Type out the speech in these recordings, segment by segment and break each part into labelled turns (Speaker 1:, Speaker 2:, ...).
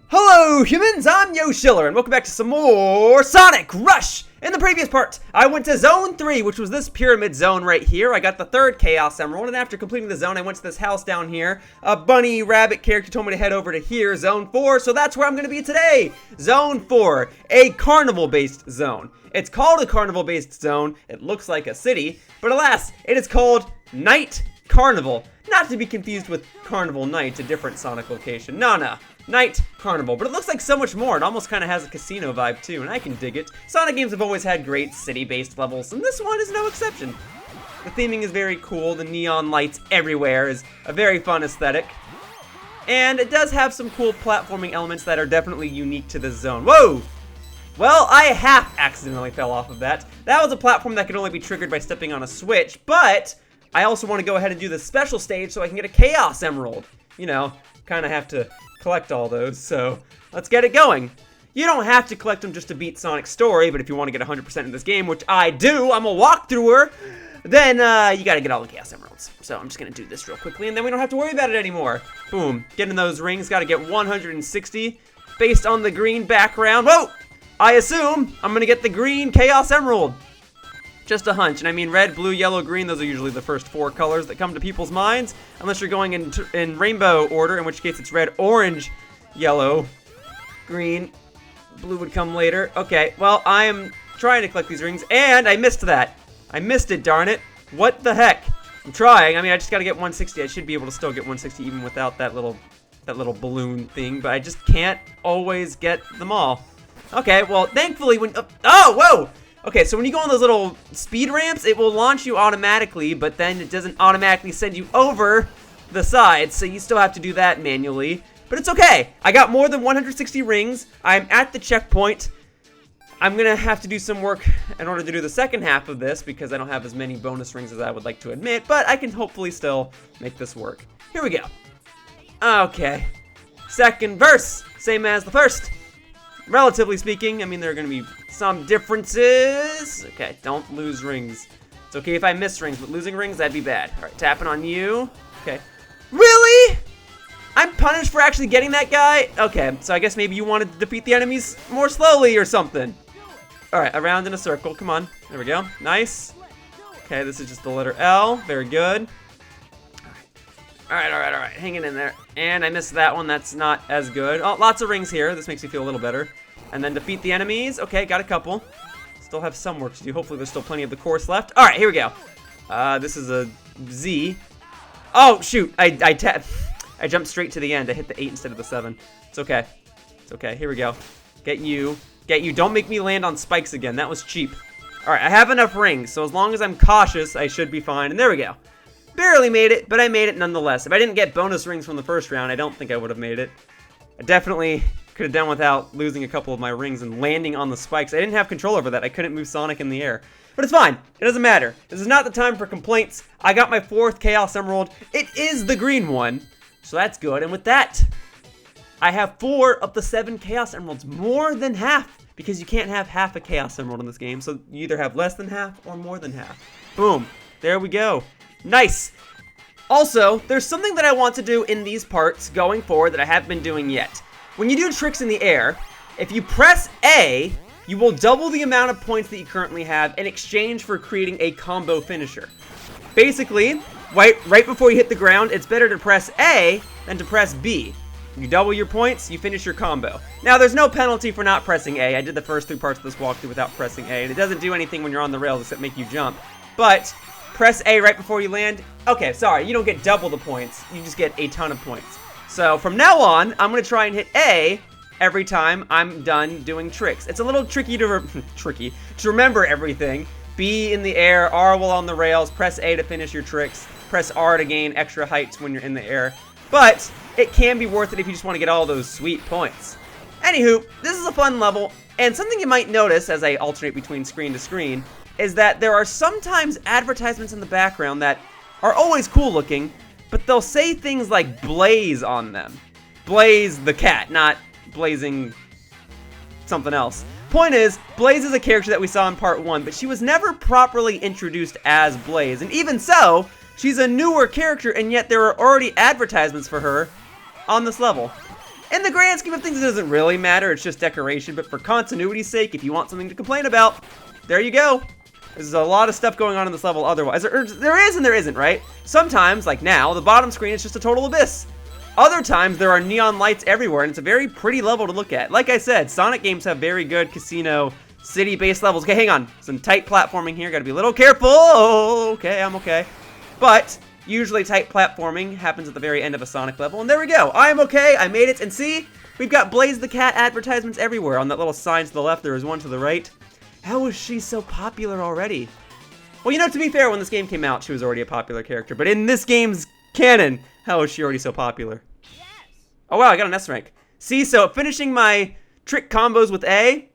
Speaker 1: Hello humans, I'm Yoshiller, and welcome back to some more Sonic Rush! In the previous part, I went to Zone 3, which was this pyramid zone right here. I got the third Chaos Emerald, and after completing the zone, I went to this house down here. A bunny rabbit character told me to head over to here, Zone 4, so that's where I'm going to be today! Zone 4, a carnival-based zone. It's called a carnival-based zone, it looks like a city, but alas, it is called Night Carnival. Not to be confused with Carnival Night, a different Sonic location. No. Night Carnival, but it looks like so much more. It almost kind of has a casino vibe too, and I can dig it. Sonic games have always had great city-based levels, and this one is no exception. The theming is very cool. The neon lights everywhere is a very fun aesthetic. And it does have some cool platforming elements that are definitely unique to this zone. Whoa! Well, I half accidentally fell off of that. That was a platform that could only be triggered by stepping on a switch, but I also want to go ahead and do the special stage so I can get a Chaos Emerald. You know, kind of have to collect all those, so let's get it going. You don't have to collect them just to beat Sonic's story, but if you want to get 100% in this game, which I do, I'm a walkthrougher, then you gotta get all the Chaos Emeralds. So I'm just gonna do this real quickly, and then we don't have to worry about it anymore. Boom, getting those rings, gotta get 160 based on the green background. Whoa! I assume I'm gonna get the green Chaos Emerald. Just a hunch, and I mean red, blue, yellow, green, those are usually the first four colors that come to people's minds, unless you're going in rainbow order, in which case it's red, orange, yellow, green, blue would come later. Okay, well, I am trying to collect these rings, and I missed that. I missed it, darn it. What the heck? I'm trying. I mean, I just gotta get 160. I should be able to still get 160 even without that little balloon thing, but I just can't always get them all. Okay, well, thankfully when... Oh, whoa! Okay, so when you go on those little speed ramps, it will launch you automatically, but then it doesn't automatically send you over the sides, so you still have to do that manually. But it's okay. I got more than 160 rings. I'm at the checkpoint. I'm gonna have to do some work in order to do the second half of this, because I don't have as many bonus rings as I would like to admit, but I can hopefully still make this work. Here we go. Okay. Second verse, same as the first. Relatively speaking, I mean, there are going to be some differences. Okay, don't lose rings. It's okay if I miss rings, but losing rings, that'd be bad. All right, tapping on you. Okay. Really? I'm punished for actually getting that guy? Okay, so I guess maybe you wanted to defeat the enemies more slowly or something. All right, around in a circle. Come on. There we go. Nice. Okay, this is just the letter L. Very good. All right. Hanging in there. And I missed that one. That's not as good. Oh, lots of rings here. This makes me feel a little better. And then defeat the enemies. Okay, got a couple. Still have some work to do. Hopefully there's still plenty of the course left. All right, here we go. This is a Z. Oh, shoot. I jumped straight to the end. I hit the 8 instead of the 7. It's okay. It's okay. Here we go. Get you. Get you. Don't make me land on spikes again. That was cheap. All right, I have enough rings. So as long as I'm cautious, I should be fine. And there we go. Barely made it, but I made it nonetheless. If I didn't get bonus rings from the first round, I don't think I would have made it. I definitely could have done without losing a couple of my rings and landing on the spikes. I didn't have control over that. I couldn't move Sonic in the air. But it's fine. It doesn't matter. This is not the time for complaints. I got my 4th Chaos Emerald. It is the green one, so that's good. And with that, I have 4 of the 7 Chaos Emeralds. More than half, because you can't have half a Chaos Emerald in this game. So you either have less than half or more than half. Boom. There we go. Nice. Also, there's something that I want to do in these parts going forward that I haven't been doing yet. When you do tricks in the air, if you press A, you will double the amount of points that you currently have in exchange for creating a combo finisher. Basically, right before you hit the ground, it's better to press A than to press B. You double your points, you finish your combo. Now, there's no penalty for not pressing A. I did the first 3 parts of this walkthrough without pressing A, and it doesn't do anything when you're on the rails except make you jump. But press A right before you land. Okay, sorry, you don't get double the points. You just get a ton of points. So from now on, I'm going to try and hit A every time I'm done doing tricks. It's a little tricky to remember everything. B in the air, R while on the rails, press A to finish your tricks, press R to gain extra heights when you're in the air. But it can be worth it if you just want to get all those sweet points. Anywho, this is a fun level, and something you might notice as I alternate between screen to screen is that there are sometimes advertisements in the background that are always cool looking, but they'll say things like Blaze on them. Blaze the cat, not blazing something else. Point is, Blaze is a character that we saw in part 1, but she was never properly introduced as Blaze, and even so, she's a newer character, and yet there are already advertisements for her on this level. In the grand scheme of things, it doesn't really matter. It's just decoration. But for continuity's sake, if you want something to complain about, there you go. There's a lot of stuff going on in this level otherwise. There is and there isn't, right? Sometimes, like now, the bottom screen is just a total abyss. Other times, there are neon lights everywhere, and it's a very pretty level to look at. Like I said, Sonic games have very good casino city-based levels. Okay, hang on. Some tight platforming here. Gotta be a little careful. Oh, okay, I'm okay. But usually tight platforming happens at the very end of a Sonic level. And there we go. I am okay. I made it. And see, we've got Blaze the Cat advertisements everywhere. On that little sign to the left, there is one to the right. How is she so popular already? Well, you know, to be fair, when this game came out, she was already a popular character. But in this game's canon, how is she already so popular? Yes. Oh, wow, I got an S rank. See, so finishing my trick combos with A,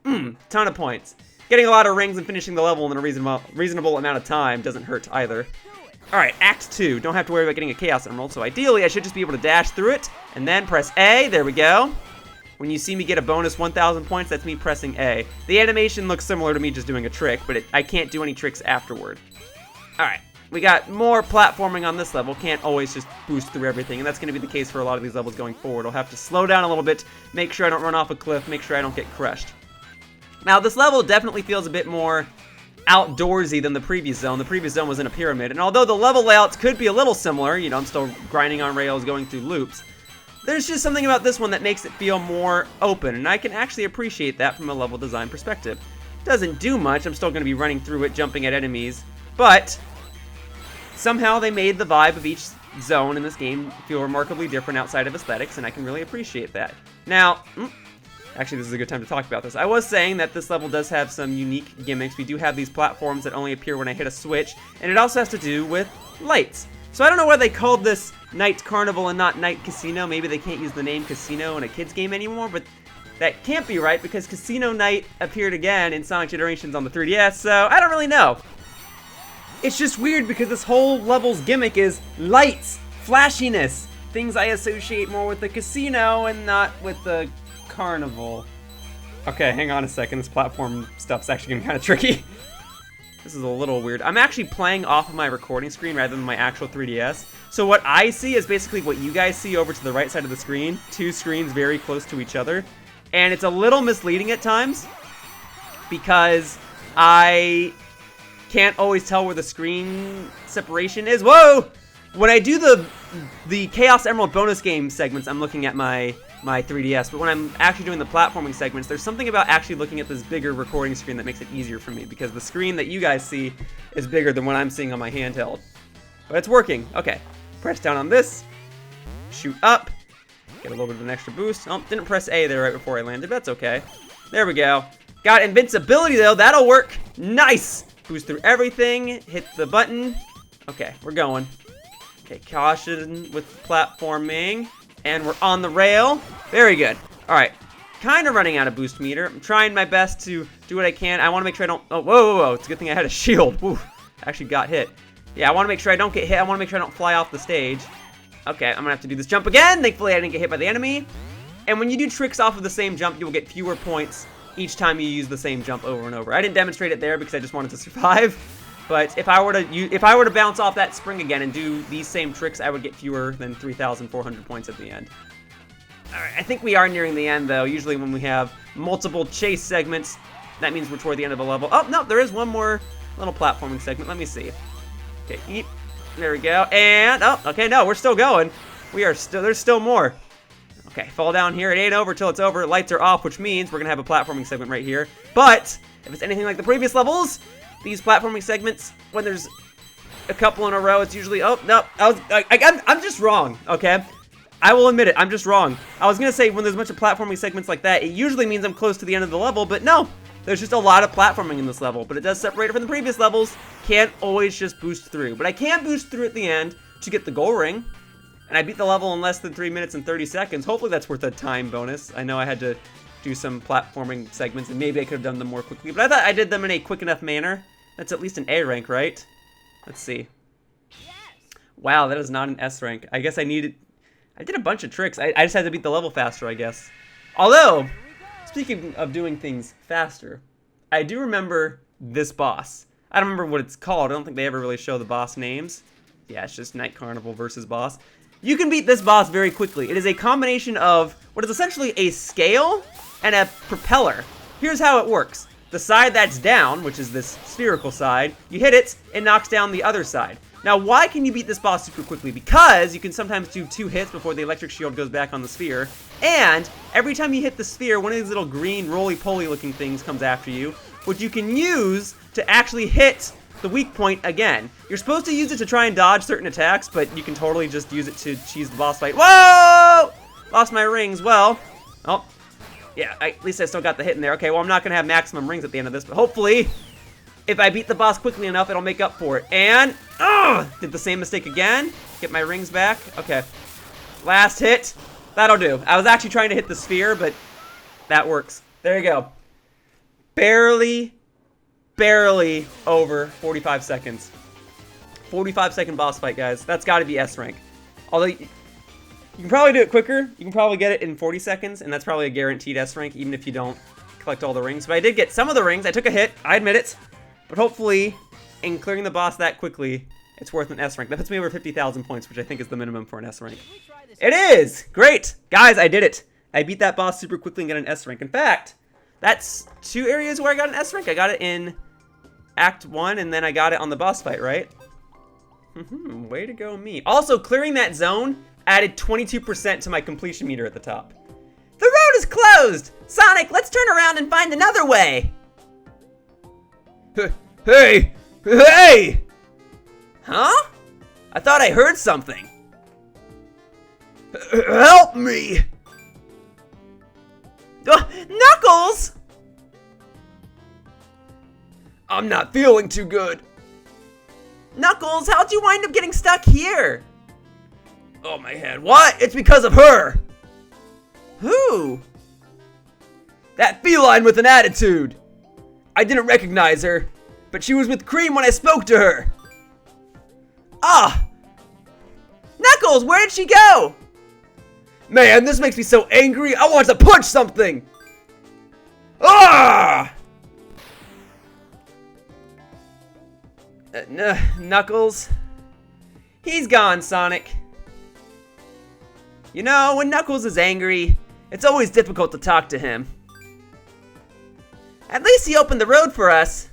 Speaker 1: ton of points. Getting a lot of rings and finishing the level in a reasonable amount of time doesn't hurt either. Alright, Act 2. Don't have to worry about getting a Chaos Emerald, so ideally I should just be able to dash through it, and then press A. There we go. When you see me get a bonus 1,000 points, that's me pressing A. The animation looks similar to me just doing a trick, but I can't do any tricks afterward. Alright, we got more platforming on this level. Can't always just boost through everything, and that's going to be the case for a lot of these levels going forward. I'll have to slow down a little bit, make sure I don't run off a cliff, make sure I don't get crushed. Now, this level definitely feels a bit more outdoorsy than the previous zone. The previous zone was in a pyramid, and although the level layouts could be a little similar, you know, I'm still grinding on rails, going through loops, there's just something about this one that makes it feel more open, and I can actually appreciate that from a level design perspective. Doesn't do much, I'm still going to be running through it, jumping at enemies, but somehow they made the vibe of each zone in this game feel remarkably different outside of aesthetics, and I can really appreciate that. Now, actually, this is a good time to talk about this. I was saying that this level does have some unique gimmicks. We do have these platforms that only appear when I hit a switch, and it also has to do with lights. So I don't know why they called this Night Carnival and not Night Casino. Maybe they can't use the name Casino in a kid's game anymore, but that can't be right because Casino Night appeared again in Sonic Generations on the 3DS, so I don't really know. It's just weird because this whole level's gimmick is lights, flashiness, things I associate more with the casino and not with the carnival. Okay, hang on a second. This platform stuff's actually getting kind of tricky. This is a little weird. I'm actually playing off of my recording screen rather than my actual 3DS. So what I see is basically what you guys see over to the right side of the screen. Two screens very close to each other. And it's a little misleading at times because I can't always tell where the screen separation is. Whoa! When I do the Chaos Emerald bonus game segments, I'm looking at my 3DS, but when I'm actually doing the platforming segments, there's something about actually looking at this bigger recording screen that makes it easier for me, because the screen that you guys see is bigger than what I'm seeing on my handheld. But it's working. Okay, press down on this, shoot up, get a little bit of an extra boost. Oh, didn't press A there right before I landed, but that's okay. There we go. Got invincibility though, that'll work. Nice! Boost through everything, hit the button. Okay, we're going. Okay, caution with platforming. And we're on the rail. Very good. Alright. Kind of running out of boost meter. I'm trying my best to do what I can. I want to make sure I don't... Oh, whoa. It's a good thing I had a shield. Woo. Actually got hit. Yeah, I want to make sure I don't get hit. I want to make sure I don't fly off the stage. Okay, I'm going to have to do this jump again. Thankfully, I didn't get hit by the enemy. And when you do tricks off of the same jump, you'll get fewer points each time you use the same jump over and over. I didn't demonstrate it there because I just wanted to survive. But if I were to bounce off that spring again and do these same tricks, I would get fewer than 3,400 points at the end. Alright, I think we are nearing the end, though. Usually when we have multiple chase segments, that means we're toward the end of a level. Oh, no, there is one more little platforming segment. Let me see. Okay, eep. There we go. And, oh, okay, no, we're still going. There's still more. Okay, fall down here. It ain't over till it's over. Lights are off, which means we're going to have a platforming segment right here. But, if it's anything like the previous levels, these platforming segments, when there's a couple in a row, it's usually... Oh, no, I'm just wrong, okay? I will admit it, I'm just wrong. I was going to say when there's a bunch of platforming segments like that, it usually means I'm close to the end of the level, but no. There's just a lot of platforming in this level, but it does separate it from the previous levels. Can't always just boost through, but I can boost through at the end to get the gold ring. And I beat the level in less than 3 minutes and 30 seconds. Hopefully that's worth a time bonus. I know I had to do some platforming segments, and maybe I could have done them more quickly, but I thought I did them in a quick enough manner. That's at least an A rank, right? Let's see. Yes. Wow, that is not an S rank. I guess I did a bunch of tricks. I just had to beat the level faster, I guess. Although, speaking of doing things faster, I do remember this boss. I don't remember what it's called. I don't think they ever really show the boss names. Yeah, it's just Night Carnival versus boss. You can beat this boss very quickly. It is a combination of what is essentially a scale and a propeller. Here's how it works. The side that's down, which is this spherical side, you hit it, it knocks down the other side. Now, why can you beat this boss super quickly? Because you can sometimes do 2 hits before the electric shield goes back on the sphere. And every time you hit the sphere, one of these little green roly-poly looking things comes after you, which you can use to actually hit the weak point again. You're supposed to use it to try and dodge certain attacks, but you can totally just use it to cheese the boss fight. Whoa! Lost my rings. Well, oh, yeah, at least I still got the hit in there. Okay, well, I'm not going to have maximum rings at the end of this, but hopefully, if I beat the boss quickly enough, it'll make up for it. And, did the same mistake again. Get my rings back. Okay, last hit. That'll do. I was actually trying to hit the sphere, but that works. There you go. Barely over 45 seconds. 45-second boss fight, guys. That's got to be S rank. Although, you can probably do it quicker. You can probably get it in 40 seconds, and that's probably a guaranteed S rank, even if you don't collect all the rings. But I did get some of the rings. I took a hit. I admit it. But hopefully, in clearing the boss that quickly, it's worth an S rank. That puts me over 50,000 points, which I think is the minimum for an S rank. It is! Great! Guys, I did it. I beat that boss super quickly and got an S rank. In fact, that's 2 areas where I got an S rank. I got it in Act 1, and then I got it on the boss fight, right? Way to go, me. Also, clearing that zone added 22% to my completion meter at the top. The road is closed! Sonic, let's turn around and find another way! Hey! Hey! Huh? I thought I heard something. Help me! Knuckles! I'm not feeling too good. Knuckles, how'd you wind up getting stuck here? Oh, my head. What? It's because of her. Who? That feline with an attitude. I didn't recognize her, but she was with Cream when I spoke to her. Ah! Knuckles, where did she go? Man, this makes me so angry, I want to punch something! Ah! Knuckles? He's gone, Sonic. You know, when Knuckles is angry, it's always difficult to talk to him. At least he opened the road for us.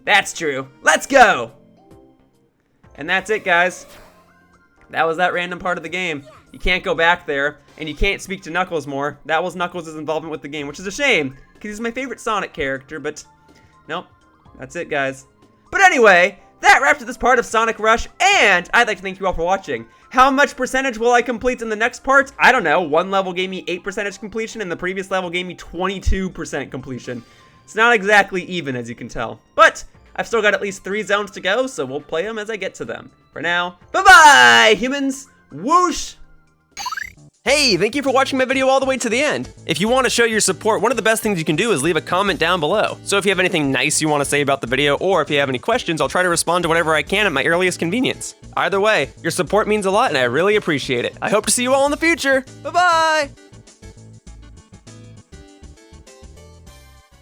Speaker 1: That's true. Let's go! And that's it, guys. That was that random part of the game. You can't go back there, and you can't speak to Knuckles more. That was Knuckles' involvement with the game, which is a shame, because he's my favorite Sonic character, but nope. That's it, guys. But anyway, that wraps up this part of Sonic Rush, and I'd like to thank you all for watching. How much percentage will I complete in the next part? I don't know. One level gave me 8% completion, and the previous level gave me 22% completion. It's not exactly even, as you can tell. But I've still got at least 3 zones to go, so we'll play them as I get to them. For now, bye-bye, humans! Whoosh! Hey, thank you for watching my video all the way to the end. If you want to show your support, one of the best things you can do is leave a comment down below. So if you have anything nice you want to say about the video, or if you have any questions, I'll try to respond to whatever I can at my earliest convenience. Either way, your support means a lot and I really appreciate it. I hope to see you all in the future. Bye-bye!